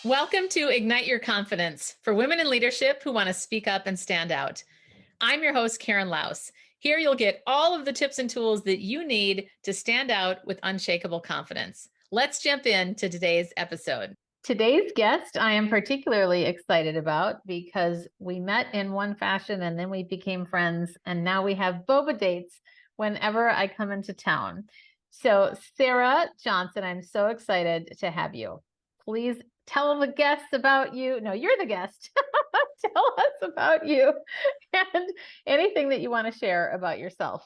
Welcome to Ignite Your Confidence for women in leadership who want to speak up and stand out. I'm your host, Karen Laus. Here you'll get all of the tips and tools that you need to stand out with unshakable confidence. Let's jump into today's episode. Today's guest I am particularly excited about because we met in one fashion and then we became friends, and now we have boba dates whenever I come into town. So Sarah Johnson, I'm so excited to have you. Please tell the guests about you. No, you're the guest. Tell us about you and anything that you want to share about yourself.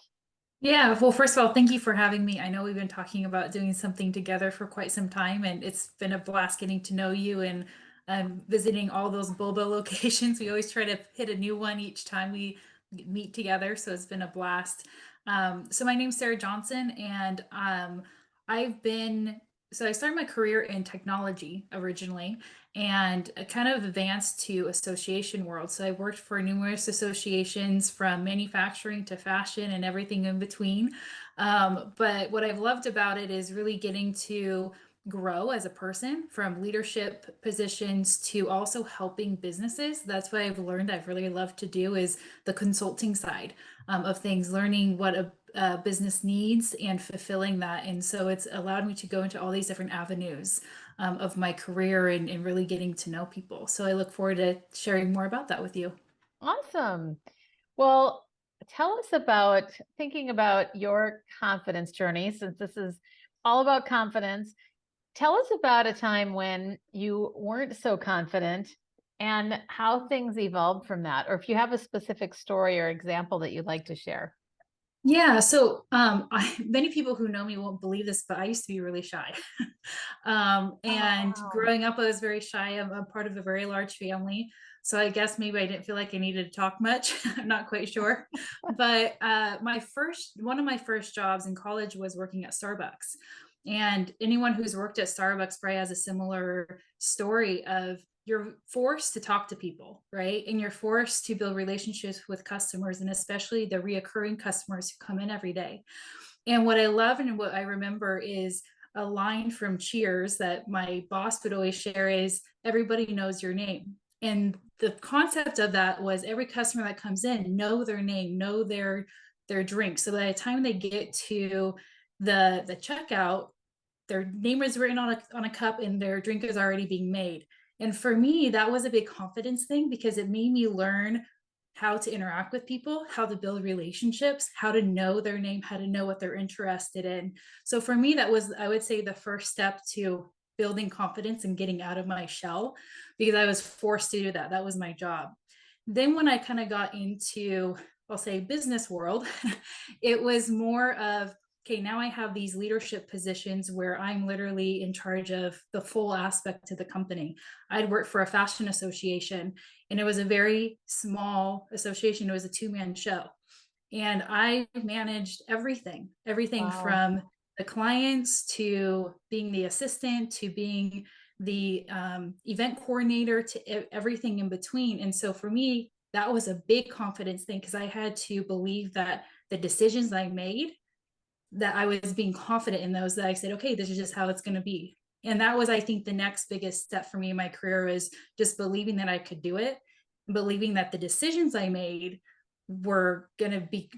Yeah, well, first of all, thank you for having me. I know we've been talking about doing something together for quite some time, and it's been a blast getting to know you and visiting all those boba locations. We always try to hit a new one each time we meet together, so it's been a blast. So my name's Sarah Johnson, and I've been so I started my career in technology originally, and I kind of advanced to association world. So I worked for numerous associations from manufacturing to fashion and everything in between. But what I've loved about it is really getting to grow as a person from leadership positions to also helping businesses. That's what I've learned I've really loved to do is the consulting side of things, learning what a business needs and fulfilling that. And so it's allowed me to go into all these different avenues of my career and really getting to know people. So I look forward to sharing more about that with you. Awesome. Well, tell us about thinking about your confidence journey, since this is all about confidence. Tell us about a time when you weren't so confident and how things evolved from that, or if you have a specific story or example that you'd like to share. Yeah, so many people who know me won't believe this, but I used to be really shy. Oh, And wow. growing up, I was very shy. I'm a part of a very large family. So I guess maybe I didn't feel like I needed to talk much. I'm not quite sure. But one of my first jobs in college was working at Starbucks. And anyone who's worked at Starbucks probably has a similar story of you're forced to talk to people, right? And you're forced to build relationships with customers, and especially the reoccurring customers who come in every day. And what I love and what I remember is a line from Cheers that my boss would always share is everybody knows your name. And the concept of that was every customer that comes in know their name, know their drink. So by the time they get to the checkout, their name is written on a cup and their drink is already being made. And for me, that was a big confidence thing because it made me learn how to interact with people, how to build relationships, how to know their name, how to know what they're interested in. So for me, that was, I would say, the first step to building confidence and getting out of my shell because I was forced to do that. That was my job. Then when I kind of got into, I'll say, business world, it was more of, okay, now I have these leadership positions where I'm literally in charge of the full aspect of the company. I'd worked for a fashion association, and it was a very small association. It was a two-man show. And I managed everything Wow. from the clients to being the assistant to being the event coordinator to everything in between. And so for me, that was a big confidence thing because I had to believe that the decisions I made that I was being confident in those that I said, okay, this is just how it's going to be. And that was, I think, the next biggest step for me in my career is just believing that I could do it, believing that the decisions I made were going to be,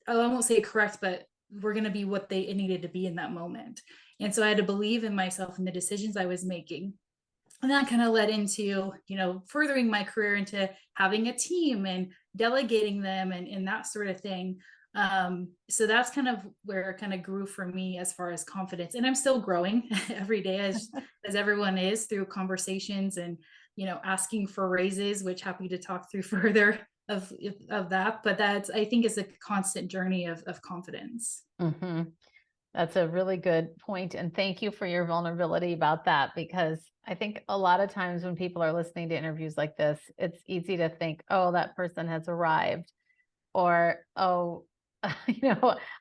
I won't say correct, but were going to be what they needed to be in that moment. And so I had to believe in myself and the decisions I was making. And that kind of led into, furthering my career into having a team and delegating them and that sort of thing. So that's kind of where it kind of grew for me as far as confidence. And I'm still growing every day as everyone is through conversations and, asking for raises, which happy to talk through further of that. But that's, I think, is a constant journey of confidence. Hmm. That's a really good point. And thank you for your vulnerability about that, because I think a lot of times when people are listening to interviews like this, it's easy to think, oh, that person has arrived, or, oh,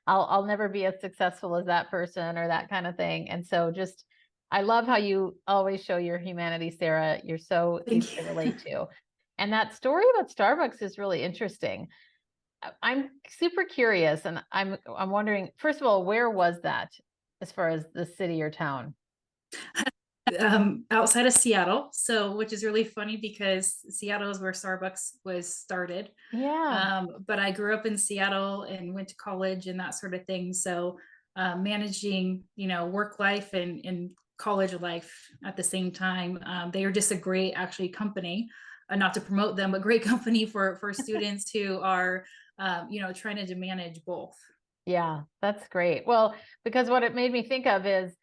I'll never be as successful as that person, or that kind of thing. And so just, I love how you always show your humanity, Sarah. You're so easy Thank to you. relate to. And that story about Starbucks is really interesting. I'm super curious, and I'm wondering, first of all, where was that as far as the city or town? outside of Seattle. So, which is really funny because Seattle is where Starbucks was started. Yeah. But I grew up in Seattle and went to college and that sort of thing. So, managing, work life and college life at the same time. They are just a great, actually, company. Not to promote them, but great company for students who are, trying to manage both. Yeah, that's great. Well, because what it made me think of is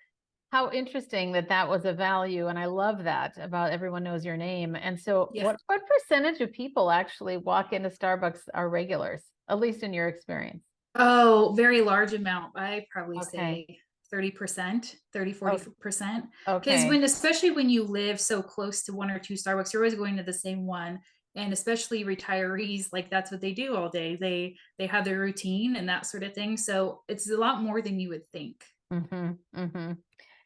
how interesting that that was a value, and I love that about everyone knows your name. And so, Yeah. what percentage of people actually walk into Starbucks are regulars, at least in your experience? Oh, very large amount. I probably Okay. say 30%, 30, Oh, 40%. Because okay. especially when you live so close to one or two Starbucks, you're always going to the same one. And especially retirees, like that's what they do all day. They have their routine and that sort of thing. So it's a lot more than you would think. Mm-hmm. Mm-hmm.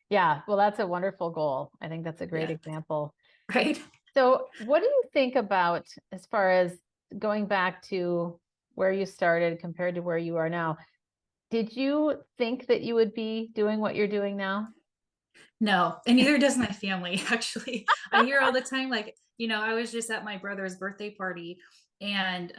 Yeah. Well, that's a wonderful goal. I think that's a great Yeah. example. Right. So, what do you think about as far as going back to where you started compared to where you are now? Did you think that you would be doing what you're doing now? No, and neither does my family, actually. I hear all the time, like, I was just at my brother's birthday party and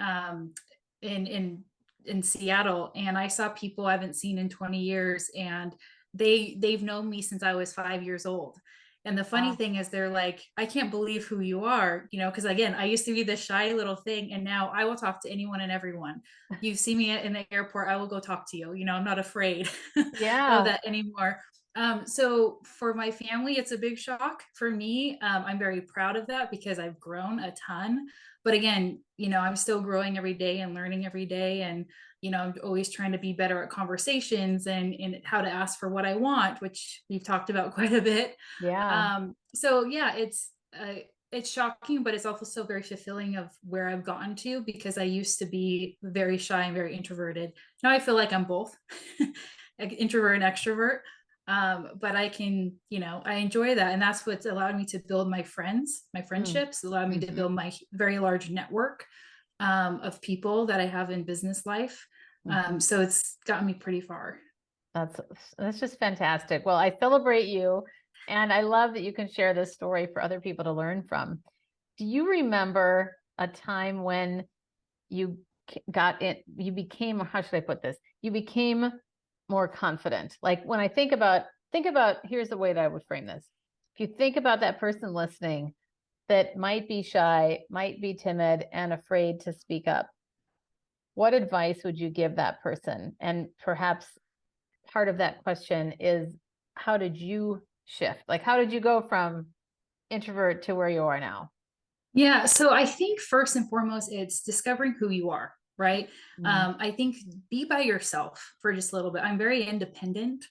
in in in Seattle, and I saw people I haven't seen in 20 years, and they've known me since I was 5 years old. And the funny Wow. thing is they're like, I can't believe who you are, because again, I used to be this shy little thing, and now I will talk to anyone and everyone. You see me in the airport, I will go talk to you. I'm not afraid of Yeah. that anymore. So for my family, it's a big shock. For me, I'm very proud of that because I've grown a ton. But again, I'm still growing every day and learning every day. And, I'm always trying to be better at conversations and how to ask for what I want, which we've talked about quite a bit. Yeah. So yeah, it's shocking, but it's also so very fulfilling of where I've gotten to because I used to be very shy and very introverted. Now I feel like I'm both like introvert and extrovert. But I can, I enjoy that. And that's what's allowed me to build my Mm. friendships, allowed me to Mhm. build my very large network of people that I have in business life. Mhm. So it's gotten me pretty far. That's that's just fantastic. Well, I celebrate you, and I love that you can share this story for other people to learn from. Do you remember a time when you got it, you became, how should I put this? You became more confident. Like when I think about, here's the way that I would frame this. If you think about that person listening that might be shy, might be timid and afraid to speak up, what advice would you give that person? And perhaps part of that question is, how did you shift? Like, how did you go from introvert to where you are now? Yeah, so I think first and foremost, it's discovering who you are, right? Mm, I think be by yourself for just a little bit. I'm very independent.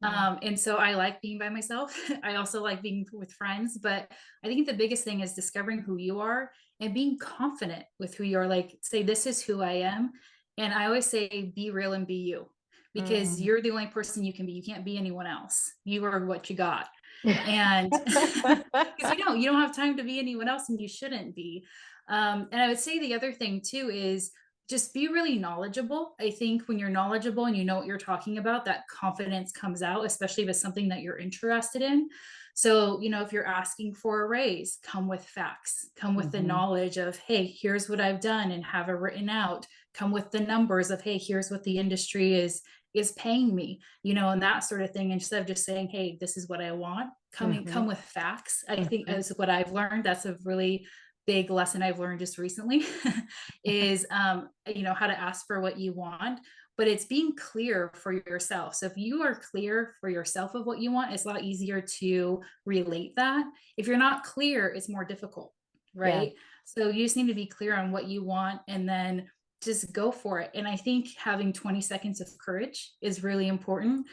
mm, And so I like being by myself. I also like being with friends, but I think the biggest thing is discovering who you are and being confident with who you are. Like, say, this is who I am. And I always say, be real and be you because mm. you're the only person you can be. You can't be anyone else. You are what you got. And because you don't have time to be anyone else and you shouldn't be. And I would say the other thing too is just be really knowledgeable. I think when you're knowledgeable and you know what you're talking about, that confidence comes out, especially if it's something that you're interested in. So, if you're asking for a raise, come with facts, come with the Mhm, knowledge of, hey, here's what I've done and have it written out, come with the numbers of, hey, here's what the industry is paying me, and that sort of thing. Instead of just saying, hey, this is what I want, come mhm, with facts. I think mhm. as what I've learned, that's a really big lesson I've learned just recently is how to ask for what you want, but it's being clear for yourself. So if you are clear for yourself of what you want, it's a lot easier to relate that. If you're not clear, it's more difficult, Yes. right? So you just need to be clear on what you want and then just go for it. And I think having 20 seconds of courage is really important.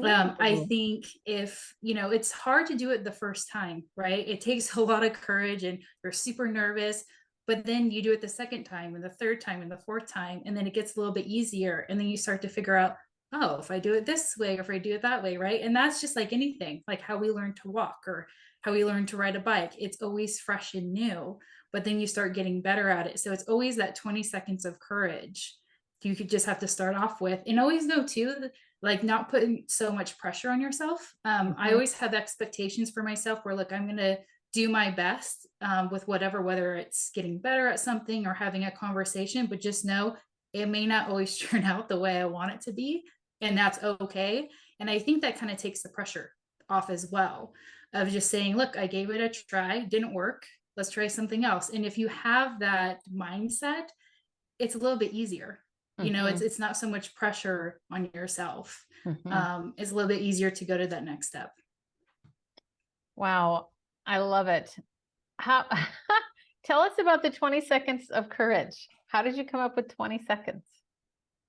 I Ooh, think if, it's hard to do it the first time, right? It takes a lot of courage and you're super nervous, but then you do it the second time and the third time and the fourth time, and then it gets a little bit easier. And then you start to figure out, oh, if I do it this way or if I do it that way, right? And that's just like anything, like how we learn to walk or how we learn to ride a bike. It's always fresh and new, but then you start getting better at it. So it's always that 20 seconds of courage you could just have to start off with. And always know too like not putting so much pressure on yourself. I Mhm. always have expectations for myself where, look, I'm going to do my best with whatever, whether it's getting better at something or having a conversation, but just know it may not always turn out the way I want it to be. And that's okay. And I think that kind of takes the pressure off as well, of just saying, look, I gave it a try, didn't work. Let's try something else. And if you have that mindset, it's a little bit easier. Mhm. It's not so much pressure on yourself. Mhm. It's a little bit easier to go to that next step. Wow, I love it. How tell us about the 20 seconds of courage. How did you come up with 20 seconds?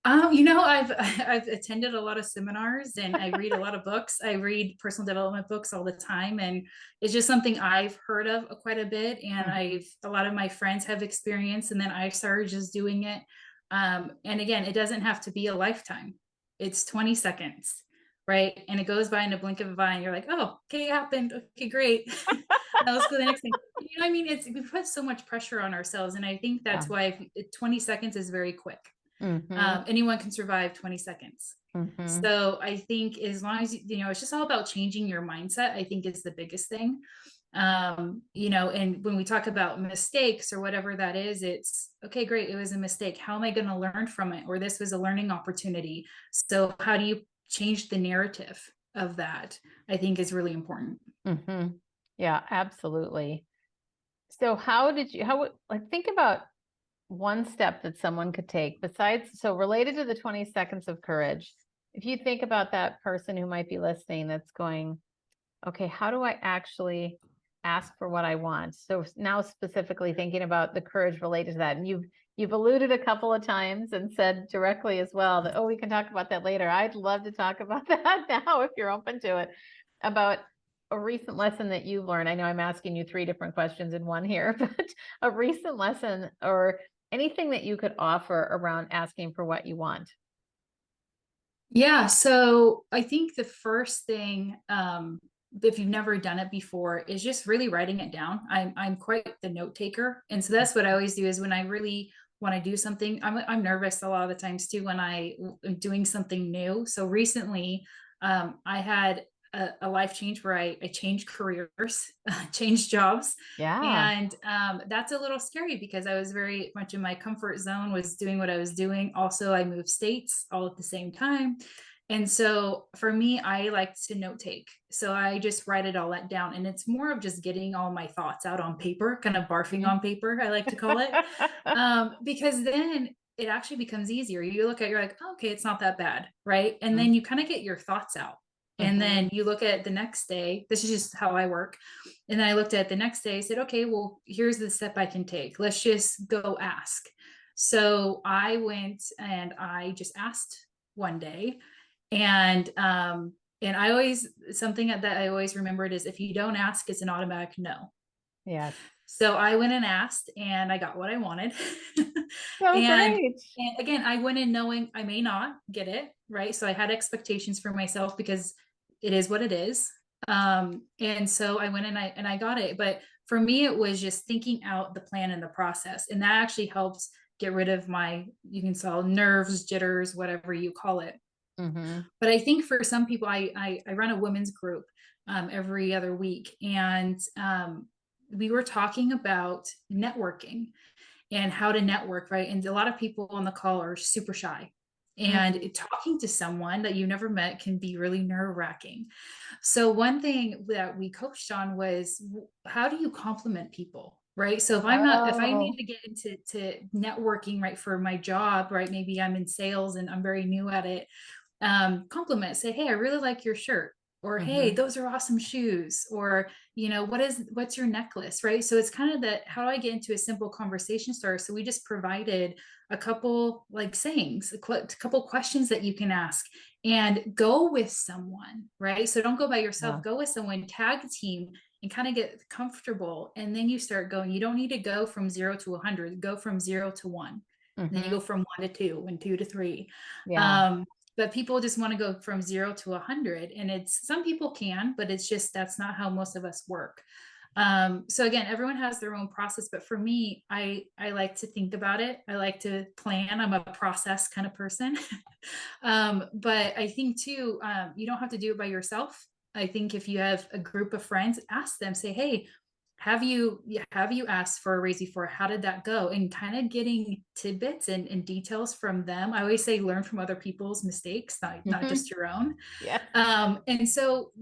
I've I've attended a lot of seminars and I read a lot of books. I read personal development books all the time, and it's just something I've heard of quite a bit. And Mhm. I've a lot of my friends have experienced, and then I started just doing it. And again, it doesn't have to be a lifetime. It's 20 seconds, right? And it goes by in a blink of an eye. And you're like, oh, okay, it happened. Okay, great. Now let's go to the next thing. I mean, it's we put so much pressure on ourselves, and I think Yeah. that's why 20 seconds is very quick. Mhm. Anyone can survive 20 seconds. Mhm. So I think as long as it's just all about changing your mindset, I think is the biggest thing. And when we talk about mistakes or whatever that is, it's okay, great, it was a mistake. How am I going to learn from it? Or this was a learning opportunity. So how do you change the narrative of that? I think is really important. Mhm. Yeah, absolutely. So like think about one step that someone could take besides, so related to the 20 seconds of courage. If you think about that person who might be listening that's going, okay, how do I actually ask for what I want? So now specifically thinking about the courage related to that. And you've alluded a couple of times and said directly as well that, oh, we can talk about that later. I'd love to talk about that now if you're open to it, about a recent lesson that you've learned. I know I'm asking you three different questions in one here, but a recent lesson or anything that you could offer around asking for what you want. Yeah, so I think the first thing, if you've never done it before, is just really writing it down. I'm quite the note taker, and so that's what I always do. Is when I really want to do something, I'm nervous a lot of the times too when am doing something new. So recently, I had a life change where I changed careers, changed jobs, Yeah. and that's a little scary because I was very much in my comfort zone, was doing what I was doing. Also, I moved states all at the same time. And so for me, I like to note take. So I just write it all that down. And it's more of just getting all my thoughts out on paper, kind of barfing Mhm. on paper, I like to call it. Because then it actually becomes easier. You look at, you're like, oh, okay, it's not that bad. Right. And then you kind of get your thoughts out. And Mhm. then you look at the next day. This is just how I work. And then I looked at the next day, I said, okay, well, here's the step I can take. Let's just go ask. So I went and I just asked one day. And I always, something that I always remembered is, if you don't ask, it's an automatic no. Yes. So I went and asked and I got what I wanted. So and great. and again, I went in knowing I may not get it, right? So I had expectations for myself because it is what it is. And so I went and I got it. But for me, it was just thinking out the plan and the process. And that actually helped get rid of my, you can call nerves, jitters, whatever you call it. Mhm. But I think for some people, I run a women's group every other week, and we were talking about networking and how to network, right? And a lot of people on the call are super shy. And Mhm. talking to someone that you never met can be really nerve wracking. So, one thing that we coached on was, how do you compliment people? Right. So if I need Oh. to get into networking, right, for my job, right, maybe I'm in sales and I'm very new at it, compliment, say, hey, I really like your shirt, or hey, Mhm. those are awesome shoes, or what's your necklace, right? So it's kind of that, how do I get into a simple conversation starter? So we just provided a couple like sayings, couple questions that you can ask, and go with someone, right? So don't go by yourself, Yeah. go with someone, tag team, and kind of get comfortable, and then you start going. You don't need to go from 0 to 100, go from 0 to 1, and then you Mhm. go from 1 to 2 and 2 to 3. Yeah. But people just want to go from 0 to 100, and it's, some people can, but it's just, that's not how most of us work. So again, everyone has their own process, but for me, I like to think about it. I like to plan. I'm a process kind of person. But I think too, you don't have to do it by yourself. I think if you have a group of friends, ask them, say, hey, have you asked for a raise before? How did that go? And kind of getting tidbits and details from them. I always say learn from other people's mistakes, not just your own. Yes. And so,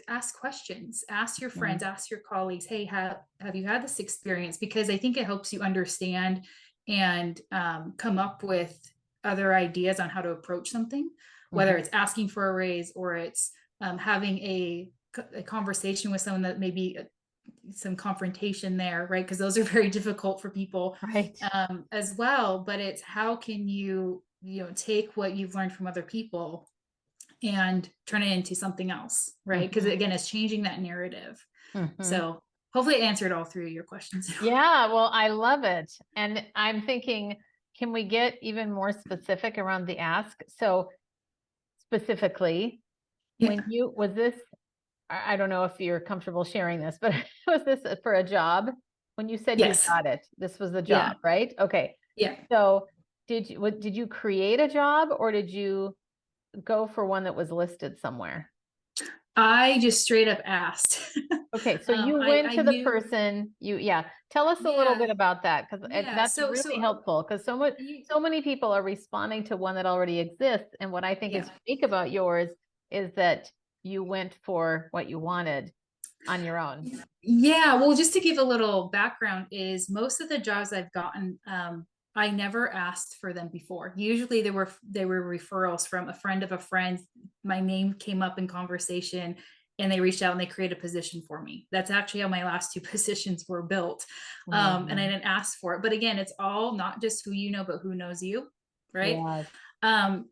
ask questions, ask your Mhm. friends, ask your colleagues, hey, have you had this experience? Because I think it helps you understand and come up with other ideas on how to approach something, whether Mhm. it's asking for a raise or it's having a conversation with someone that maybe some confrontation there, right? Because those are very difficult for people Right. as well. But it's how can take what you've learned from other people and turn it into something else, right? Because Mhm. again, it's changing that narrative. Mhm. So hopefully I answered all three of your questions. Yeah, well, I love it. And I'm thinking, can we get even more specific around the ask? So specifically, when Yeah. you was this, I don't know if you're comfortable sharing this, but was this for a job? When you said you Yes. got it, this was the Yeah. job, right? Okay. Yeah. So did you create a job or did you go for one that was listed somewhere? I just straight up asked. Okay, so you went I to the knew. person, yeah, tell us a little Yeah. bit about that because Yeah. that's So, really so helpful because you, so many people are responding to one that already exists. And what I think is yeah. unique about yours is that you went for what you wanted on your own. Yeah, well, just to give a little background, is most of the jobs I've gotten, I never asked for them before. Usually, they were referrals from a friend of a friend. My name came up in conversation, and they reached out and they created a position for me. That's actually how my last two positions were built, and I Mhm. didn't ask for it. But again, it's all not just who you know, but who knows you, right? Yes.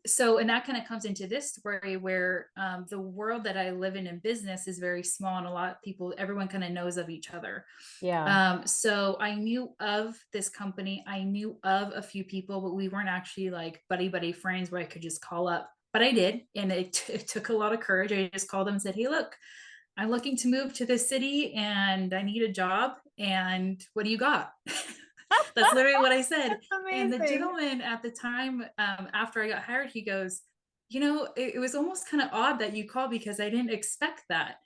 So and that kind of comes into this story where the world that I live in business is very small, and a lot of people, everyone kind of knows of each other. Yeah. So I knew of this company, I knew of a few people, but we weren't actually like buddy friends where I could just call up. But I did, and it took a lot of courage. I just called them and said, hey, look, I'm looking to move to this city and I need a job. And what do you got? That's literally what I said. And the Amazing. gentleman at the time, after I got hired, he goes, it was almost kind of odd that you called because I didn't expect that.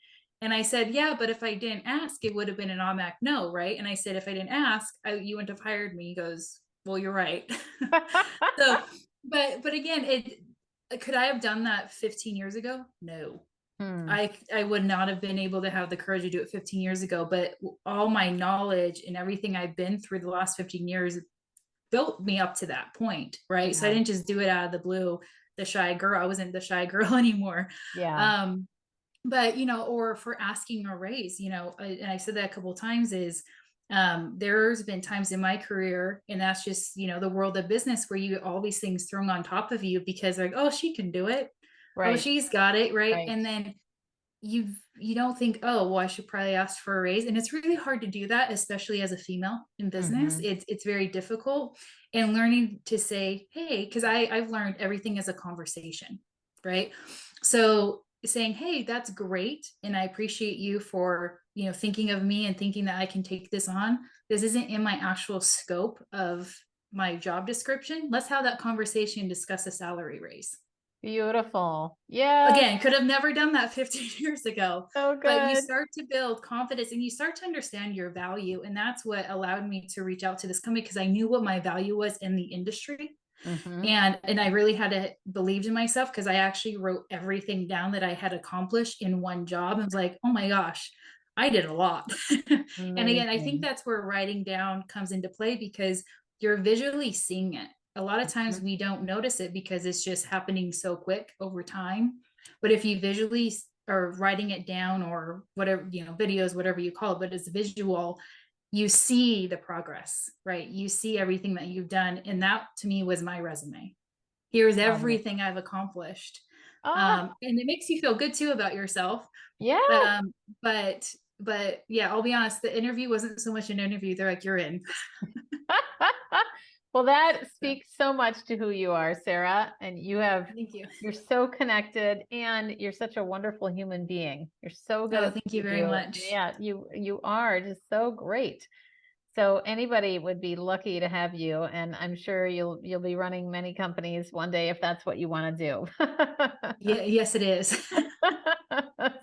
And I said, yeah, but if I didn't ask, it would have been an automatic no, right? And I said, if I didn't ask, you wouldn't have hired me. He goes, well, you're right. So, but again, it could I have done that 15 years ago? No. Hmm. I would not have been able to have the courage to do it 15 years ago, but all my knowledge and everything I've been through the last 15 years built me up to that point, right? So I Yeah. didn't just do it out of the blue, the shy girl. I wasn't the shy girl anymore. Yeah. Um, but or for asking a raise, and I said that a couple of times is there's been times in my career, and that's just the world of business where you get all these things thrown on top of you because like, oh, she can do it, oh, Right. she's got it, right? Right. And then you don't think, oh, well, I should probably ask for a raise. And it's really hard to do that, especially as a female in business. Hmm. It's very difficult. And learning to say, hey, because I've learned everything as a conversation, right? So saying, hey, that's great. And I appreciate you for thinking of me and thinking that I can take this on. This isn't in my actual scope of my job description. Let's have that conversation and discuss a salary raise. Beautiful. Yes. Again, could have never done that 15 years ago, So but you good. start to build confidence and you start to understand your value. And that's what allowed me to reach out to this company because I knew what my value was in the industry. Hmm. And I really had to believe in myself because I actually wrote everything down that I had accomplished in one job. And was like, oh my gosh, I did a lot. And again, I think Amazing. that's where writing down comes into play because you're visually seeing it. A lot of times Mhm. we don't notice it because it's just happening so quick over time. But if you visually are writing it down or whatever, videos, whatever you call it, but it's visual, you see the progress, right? You see everything that you've done. And that to me was my resume. Here's Love it. everything I've accomplished. Ah, And it makes you feel good too about yourself. yes. Um, but yeah, I'll be honest, the interview wasn't so much an interview. They're like, you're in. Well, Well, that speaks so much to who you are, Sarah. And Thank you. you're so connected and you're such a wonderful human being. You're so good Oh, at thank what you you very do. much. Yeah, you are just so great. So anybody would be lucky to have you, and I'm sure you'll be running many companies one day if that's what you want to do. Yeah, yes, it is.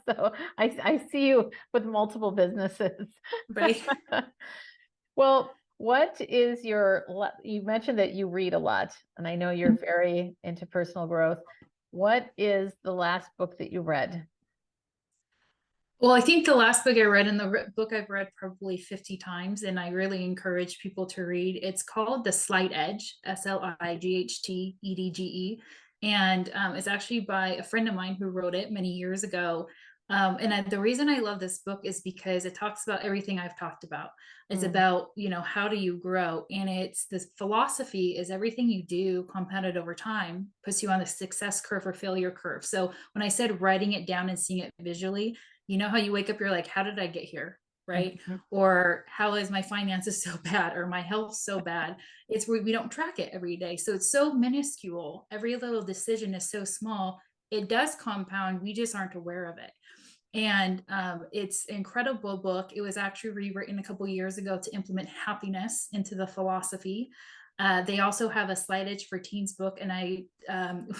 So I see you with multiple businesses. Right. Well, what is you mentioned that you read a lot, and I know you're very into personal growth. What is the last book that you read? Well, I think the last book I read, and book I've read probably 50 times, and I really encourage people to read. It's called The Slight Edge, SLIGHTEDGE. And it's actually by a friend of mine who wrote it many years ago. The reason I love this book is because it talks about everything I've talked about. It's Mm, about, how do you grow? And it's this philosophy is everything you do compounded over time puts you on the success curve or failure curve. So when I said writing it down and seeing it visually, you know how you wake up, you're like, how did I get here? Right. mhm. Or how is my finances so bad or my health so bad? It's where we don't track it every day. So it's so minuscule. Every little decision is so small. It does compound. We just aren't aware of it. And it's an incredible book. It was actually rewritten a couple years ago to implement happiness into the philosophy. They also have a Slight Edge for Teens book. And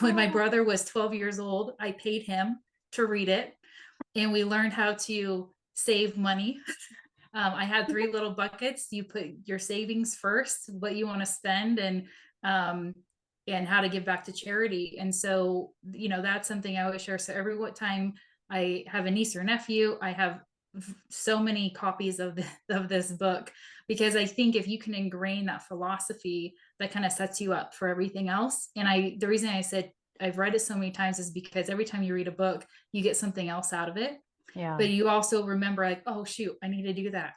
when my Oh, brother was 12 years old, I paid him to read it, and we learned how to save money. I had three little buckets. You put your savings first, what you want to spend, um, and how to give back to charity. And so, that's something I always share. So every what time I have a niece or nephew, I have so many copies of this book, because I think if you can ingrain that philosophy, that kind of sets you up for everything else. And the reason I said I've read it so many times is because every time you read a book, you get something else out of it, yeah. but you also remember, like, oh shoot, I need to do that.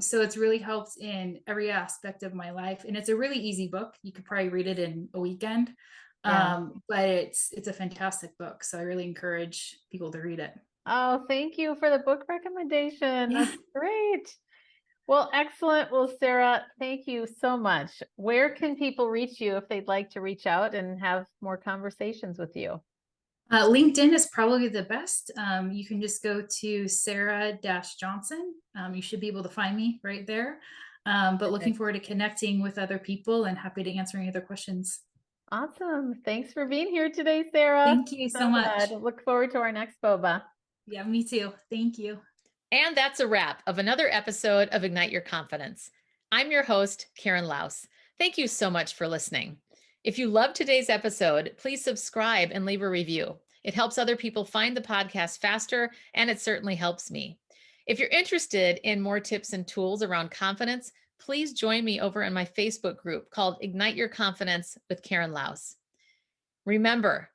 So it's really helped in every aspect of my life, and it's a really easy book. You could probably read it in a weekend. Yeah. But it's a fantastic book, so I really encourage people to read it. Oh, thank you for the book recommendation. Yeah. That's great. Well, excellent. Well, Sarah, thank you so much. Where can people reach you if they'd like to reach out and have more conversations with you? LinkedIn is probably the best. You can just go to Sarah-Johnson. You should be able to find me right there. But looking Perfect. forward to connecting with other people and happy to answer any other questions. Awesome. Thanks for being here today, Sarah. Thank you so So glad. much. Look forward to our next boba. Yeah, me too. Thank you. And that's a wrap of another episode of Ignite Your Confidence. I'm your host, Karen Laus. Thank you so much for listening. If you loved today's episode, please subscribe and leave a review. It helps other people find the podcast faster, and it certainly helps me. If you're interested in more tips and tools around confidence, please join me over in my Facebook group called Ignite Your Confidence with Karen Laus. Remember,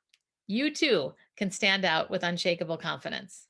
you too can stand out with unshakable confidence.